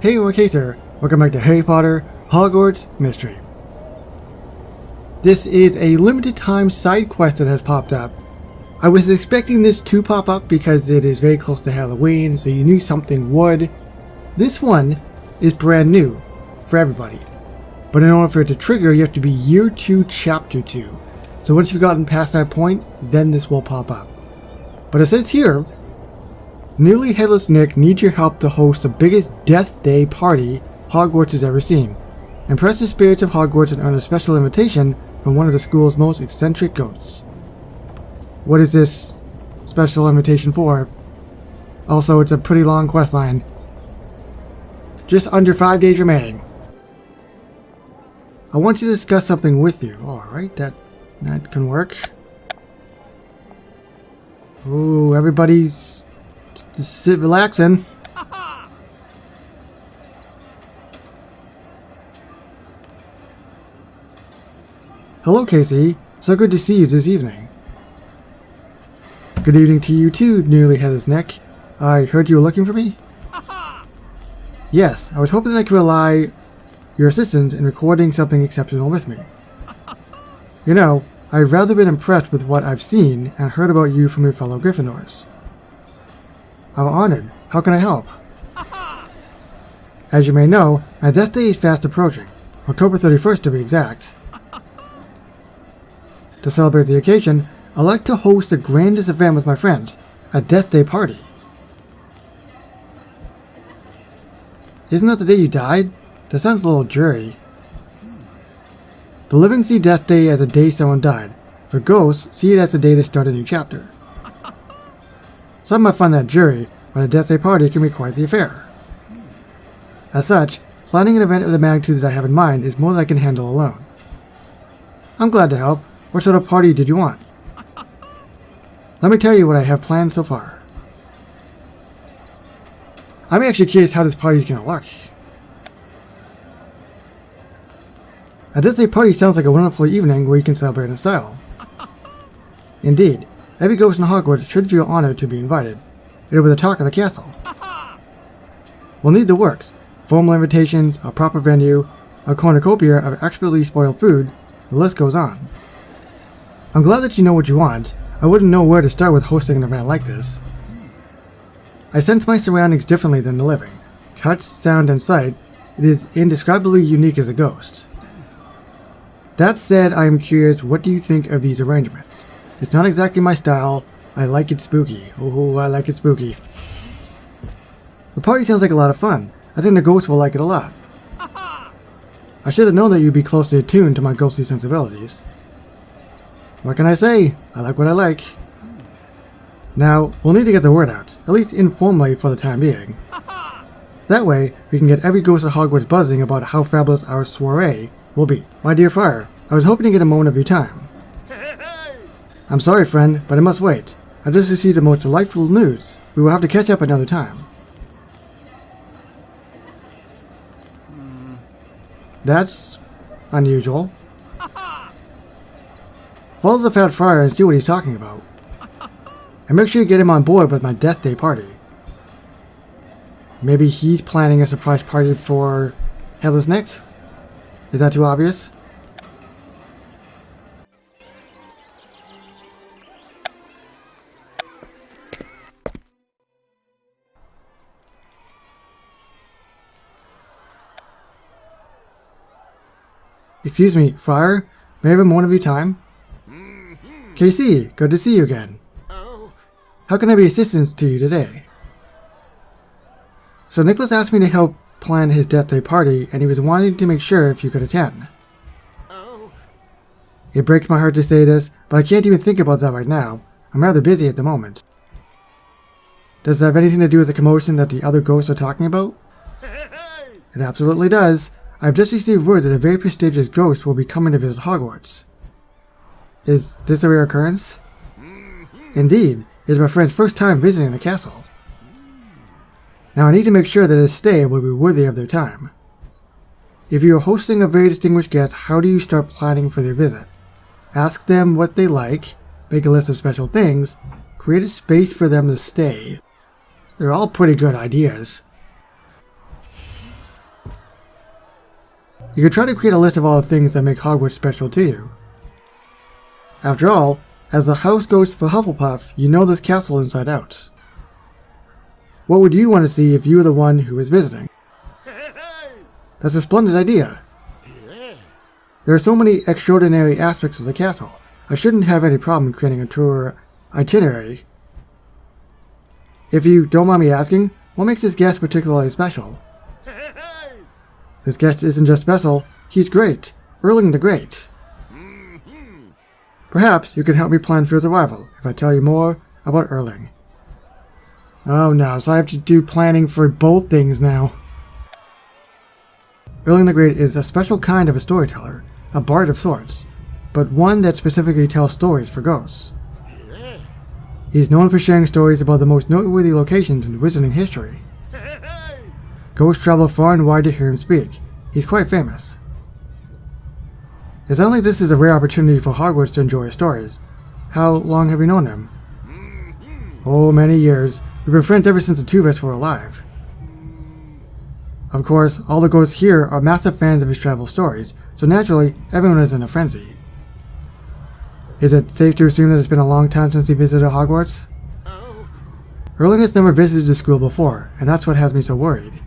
Hey, okay sir, welcome back to Harry Potter Hogwarts Mystery. This is a limited time side quest that has popped up. I was expecting this to pop up because it is very close to Halloween, so you knew something would. This one is brand new for everybody, but in order for it to trigger you have to be year 2 chapter 2. So once you've gotten past that point, then this will pop up. But it says here, nearly Headless Nick needs your help to host the biggest Deathday party Hogwarts has ever seen. Impress the spirits of Hogwarts and earn a special invitation from one of the school's most eccentric ghosts. What is this special invitation for? Also, it's a pretty long quest line. Just under 5 days remaining. I want to discuss something with you. Alright, that can work. Ooh, everybody's just sit relaxing. Hello, Casey. So good to see you this evening. Good evening to you too, nearly Headless Nick. I heard you were looking for me? Yes, I was hoping I could rely your assistance in recording something exceptional with me. You know, I've rather been impressed with what I've seen and heard about you from your fellow Gryffindors. I'm honored. How can I help? As you may know, my Deathday is fast approaching, October 31st to be exact. To celebrate the occasion, I'd like to host the grandest event with my friends, a Deathday party. Isn't that the day you died? That sounds a little dreary. The living see Deathday as the day someone died, but ghosts see it as the day they start a new chapter. Some might find that dreary, but a Deathday party can be quite the affair. As such, planning an event of the magnitude that I have in mind is more than I can handle alone. I'm glad to help. What sort of party did you want? Let me tell you what I have planned so far. I'm actually curious how this party is going to look. A Deathday party sounds like a wonderful evening where you can celebrate in style. Indeed, every ghost in Hogwarts should feel honored to be invited. It'll be the talk of the castle. We'll need the works: formal invitations, a proper venue, a cornucopia of expertly spoiled food, the list goes on. I'm glad that you know what you want. I wouldn't know where to start with hosting an event like this. I sense my surroundings differently than the living. Touch, sound, and sight, it is indescribably unique as a ghost. That said, I am curious, what do you think of these arrangements? It's not exactly my style. I like it spooky. Oh, I like it spooky. The party sounds like a lot of fun. I think the ghosts will like it a lot. I should have known that you'd be closely attuned to my ghostly sensibilities. What can I say? I like what I like. Now, we'll need to get the word out, at least informally for the time being. That way, we can get every ghost at Hogwarts buzzing about how fabulous our soiree will be. My dear Friar, I was hoping to get a moment of your time. I'm sorry, friend, but I must wait. I just received the most delightful news. We will have to catch up another time. That's unusual. Follow the Fat Friar and see what he's talking about. And make sure you get him on board with my Deathday party. Maybe he's planning a surprise party for Headless Nick? Is that too obvious? Excuse me, Friar? May I have a moment of your time? KC, good to see you again. How can I be assistance to you today? So Nicholas asked me to help plan his Deathday party, and he was wanting to make sure if you could attend. It breaks my heart to say this, but I can't even think about that right now. I'm rather busy at the moment. Does it have anything to do with the commotion that the other ghosts are talking about? It absolutely does. I've just received word that a very prestigious ghost will be coming to visit Hogwarts. Is this a rare occurrence? Indeed, it is my friend's first time visiting the castle. Now I need to make sure that his stay will be worthy of their time. If you are hosting a very distinguished guest, how do you start planning for their visit? Ask them what they like, make a list of special things, create a space for them to stay. They're all pretty good ideas. You could try to create a list of all the things that make Hogwarts special to you. After all, as the house ghost for Hufflepuff, you know this castle inside out. What would you want to see if you were the one who was visiting? That's a splendid idea. There are so many extraordinary aspects of the castle. I shouldn't have any problem creating a tour itinerary. If you don't mind me asking, what makes this guest particularly special? This guest isn't just special, he's great. Erling the Great. Perhaps you can help me plan for his arrival if I tell you more about Erling. Oh no, so I have to do planning for both things now. Erling the Great is a special kind of a storyteller, a bard of sorts, but one that specifically tells stories for ghosts. He's known for sharing stories about the most noteworthy locations in wizarding history. Ghosts travel far and wide to hear him speak. He's quite famous. It sounds like this is a rare opportunity for Hogwarts to enjoy his stories. How long have you known him? Oh, many years. We've been friends ever since the two of us were alive. Of course, all the ghosts here are massive fans of his travel stories, so naturally, everyone is in a frenzy. Is it safe to assume that it's been a long time since he visited Hogwarts? Erling has never visited the school before, and that's what has me so worried.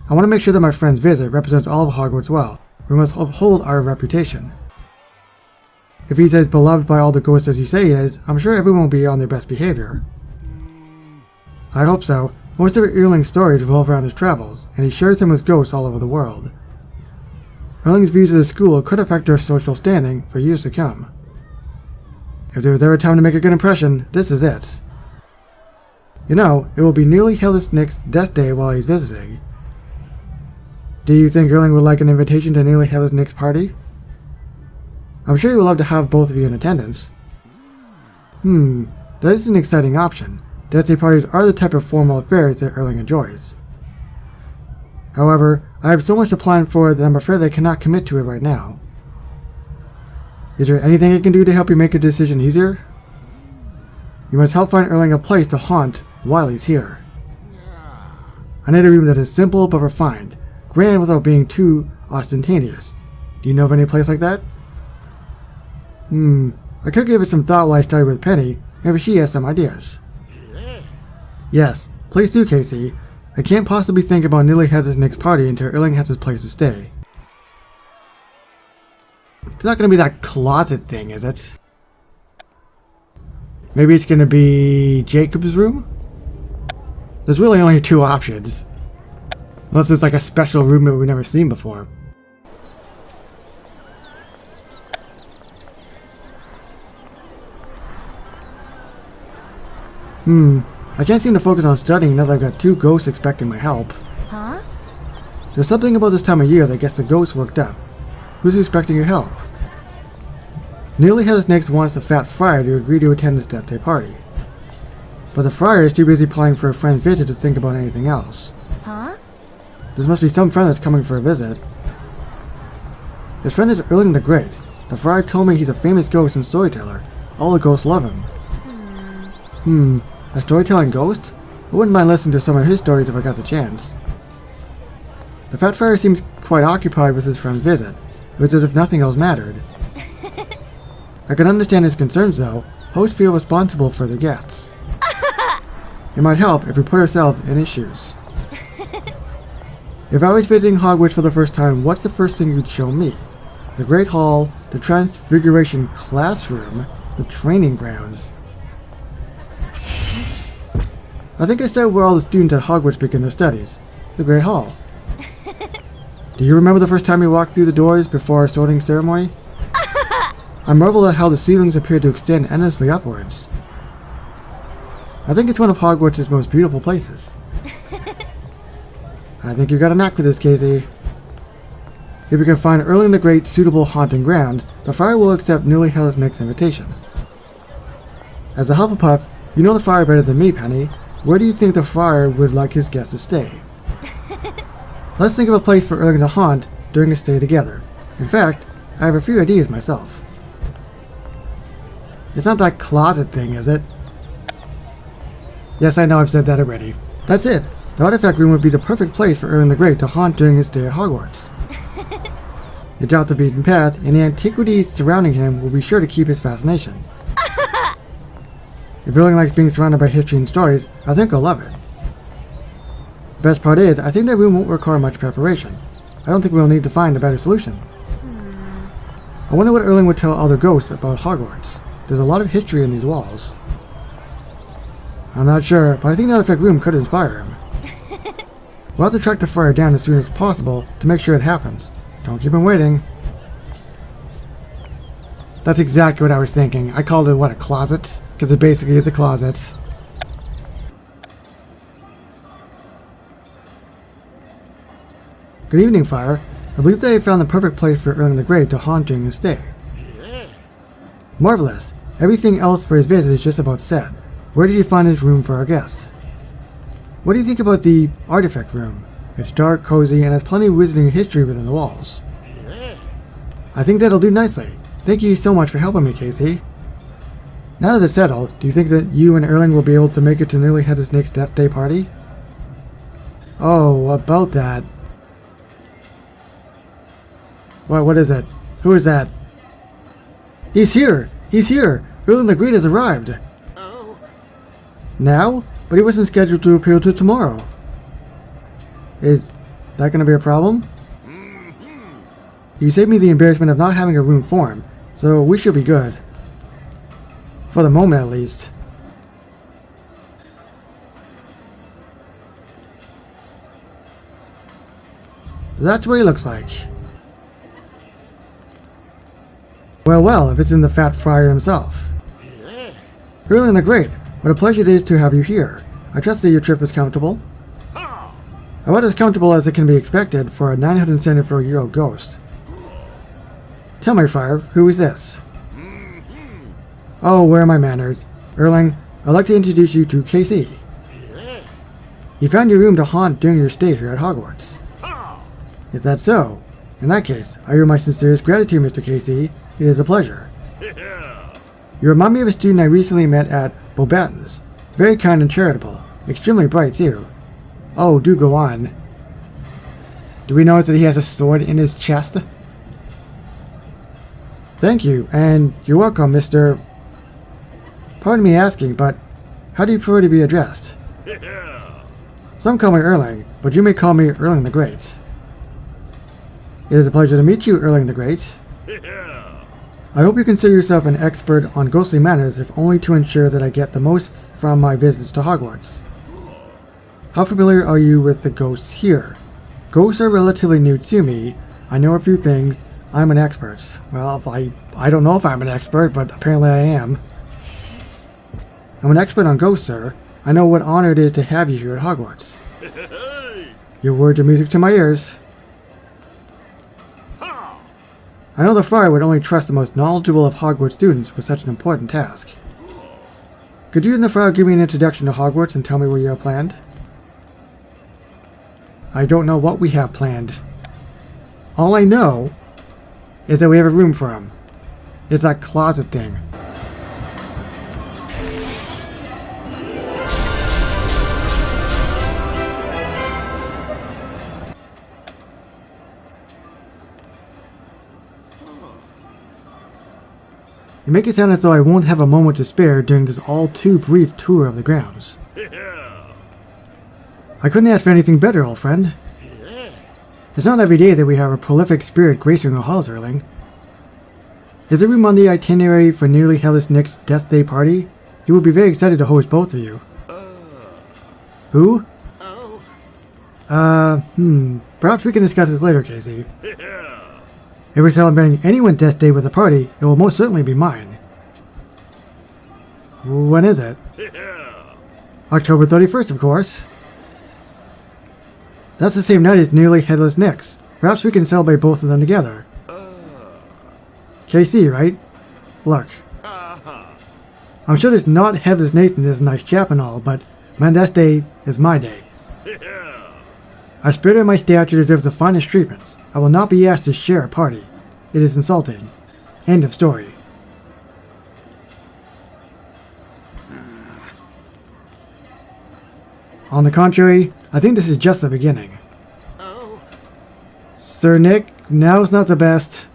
I want to make sure that my friend's visit represents all of Hogwarts well. We must uphold our reputation. If he's as beloved by all the ghosts as you say he is, I'm sure everyone will be on their best behavior. I hope so. Most of Erling's stories revolve around his travels, and he shares them with ghosts all over the world. Erling's views of the school could affect our social standing for years to come. If there was ever time to make a good impression, this is it. You know, it will be nearly Headless Nick's Deathday while he's visiting. Do you think Erling would like an invitation to nearly Headless Nick's party? I'm sure he would love to have both of you in attendance. That is an exciting option. Deathday parties are the type of formal affairs that Erling enjoys. However, I have so much to plan for that I'm afraid I cannot commit to it right now. Is there anything I can do to help you make a decision easier? You must help find Erling a place to haunt while he's here. I need a room that is simple but refined, grand without being too ostentatious. Do you know of any place like that? I could give it some thought while I study with Penny. Maybe she has some ideas. Yes, please do, Casey. I can't possibly think about nearly Headless Nick's party until Erling has his place to stay. It's not going to be that closet thing, is it? Maybe it's going to be Jacob's room? There's really only two options. Unless it's like a special room that we've never seen before. I can't seem to focus on studying now that I've got two ghosts expecting my help. Huh? There's something about this time of year that gets the ghosts worked up. Who's expecting your help? Nearly Headless Nick wants the Fat Friar to agree to attend this Deathday party. But the Friar is too busy planning for a friend's visit to think about anything else. Huh? There must be some friend that's coming for a visit. His friend is Erling the Great. The Friar told me he's a famous ghost and storyteller. All the ghosts love him. A storytelling ghost? I wouldn't mind listening to some of his stories if I got the chance. The Fat Friar seems quite occupied with his friend's visit. It was as if nothing else mattered. I can understand his concerns though. Hosts feel responsible for their guests. It might help if we put ourselves in his shoes. If I was visiting Hogwarts for the first time, what's the first thing you'd show me? The Great Hall, the Transfiguration Classroom, the training grounds. I think I said where all the students at Hogwarts begin their studies. The Great Hall. Do you remember the first time you walked through the doors before our sorting ceremony? I marvel at how the ceilings appear to extend endlessly upwards. I think it's one of Hogwarts' most beautiful places. I think you got a knack for this, Casey. If we can find Erling the Great's suitable haunting grounds, the Friar will accept nearly Headless Nick's invitation. As a Hufflepuff, you know the Friar better than me, Penny. Where do you think the Friar would like his guests to stay? Let's think of a place for Erling to haunt during a stay together. In fact, I have a few ideas myself. It's not that closet thing, is it? Yes, I know I've said that already. That's it. The artifact room would be the perfect place for Erling the Great to haunt during his stay at Hogwarts. It's off the beaten path, and the antiquities surrounding him will be sure to keep his fascination. If Erling likes being surrounded by history and stories, I think he'll love it. The best part is, I think that room won't require much preparation. I don't think we'll need to find a better solution. I wonder what Erling would tell other ghosts about Hogwarts. There's a lot of history in these walls. I'm not sure, but I think the artifact room could inspire him. We'll have to track the fire down as soon as possible to make sure it happens. Don't keep him waiting. That's exactly what I was thinking. I called it, what, a closet? Because it basically is a closet. Good evening, Fire. I believe that I found the perfect place for Erling the Great to haunt during his stay. Marvelous. Everything else for his visit is just about set. Where did you find his room for our guest? What do you think about the artifact room? It's dark, cozy, and has plenty of wizarding history within the walls. I think that'll do nicely. Thank you so much for helping me, Casey. Now that it's settled, do you think that you and Erling will be able to make it to nearly Headless Nick's Deathday party? Oh, about that. What is it? Who is that? He's here! He's here! Erling the Great has arrived! Oh. Now? But he wasn't scheduled to appear till tomorrow. Is that going to be a problem? You saved me the embarrassment of not having a room for him, so we should be good. For the moment, at least. So that's what he looks like. Well, if it's in the Fat Friar himself. Erling the Great, what a pleasure it is to have you here. I trust that your trip is comfortable. About as comfortable as it can be expected for a 974-year-old ghost. Tell me, Friar, who is this? Oh, where are my manners? Erling, I'd like to introduce you to KC. He found your room to haunt during your stay here at Hogwarts. Is that so? In that case, I owe my sincerest gratitude, Mr. KC. It is a pleasure. You remind me of a student I recently met at Bobatton's. Very kind and charitable. Extremely bright, too. Oh, do go on. Do we notice that he has a sword in his chest? Thank you, and you're welcome, Mr. Pardon me asking, but how do you prefer to be addressed? Some call me Erling, but you may call me Erling the Great. It is a pleasure to meet you, Erling the Great. I hope you consider yourself an expert on ghostly matters, if only to ensure that I get the most from my visits to Hogwarts. How familiar are you with the ghosts here? Ghosts are relatively new to me. I know a few things. I'm an expert. Well, I don't know if I'm an expert, but apparently I am. I'm an expert on ghosts, sir. I know what honor it is to have you here at Hogwarts. Your words are music to my ears. I know the Friar would only trust the most knowledgeable of Hogwarts students with such an important task. Could you and the Friar give me an introduction to Hogwarts and tell me what you have planned? I don't know what we have planned. All I know is that we have a room for him. It's that closet thing. You make it sound as though I won't have a moment to spare during this all too brief tour of the grounds. I couldn't ask for anything better, old friend. It's not every day that we have a prolific spirit gracing our halls, Erling. Is there room on the itinerary for nearly Headless Nick's Deathday party? He would be very excited to host both of you. Who? Perhaps we can discuss this later, Casey. If we're celebrating anyone's death day with a party, it will most certainly be mine. When is it? October 31st, of course. That's the same night as nearly Headless Nick's. Perhaps we can celebrate both of them together. KC, right? Look. I'm sure this not Headless Nathan is a nice chap and all, but my death day is my day. Our spirit and my statue deserves the finest treatments. I will not be asked to share a party. It is insulting. End of story. On the contrary, I think this is just the beginning. Sir Nick, now's not the best.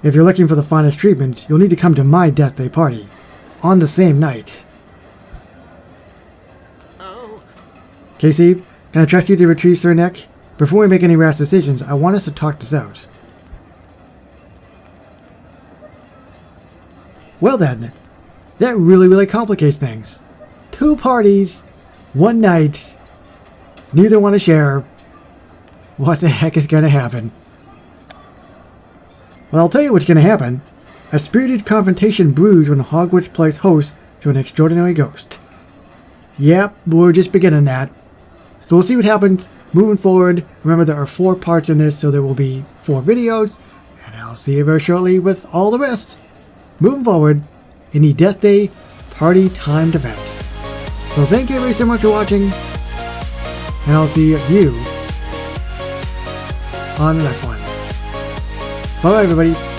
If you're looking for the finest treatment, you'll need to come to my Deathday party. On the same night. Casey, can I trust you to retrieve Sir Nick? Before we make any rash decisions, I want us to talk this out. Well then, that really complicates things. 2 parties, 1 night, neither want to share. What the heck is going to happen? Well, I'll tell you what's going to happen. A spirited confrontation brews when Hogwarts plays host to an extraordinary ghost. Yep, we're just beginning that. So we'll see what happens moving forward. Remember, there are 4 parts in this, so there will be 4 videos. And I'll see you very shortly with all the rest. Moving forward in the Deathday party timed event. So thank you very so much for watching. And I'll see you on the next one. Bye everybody.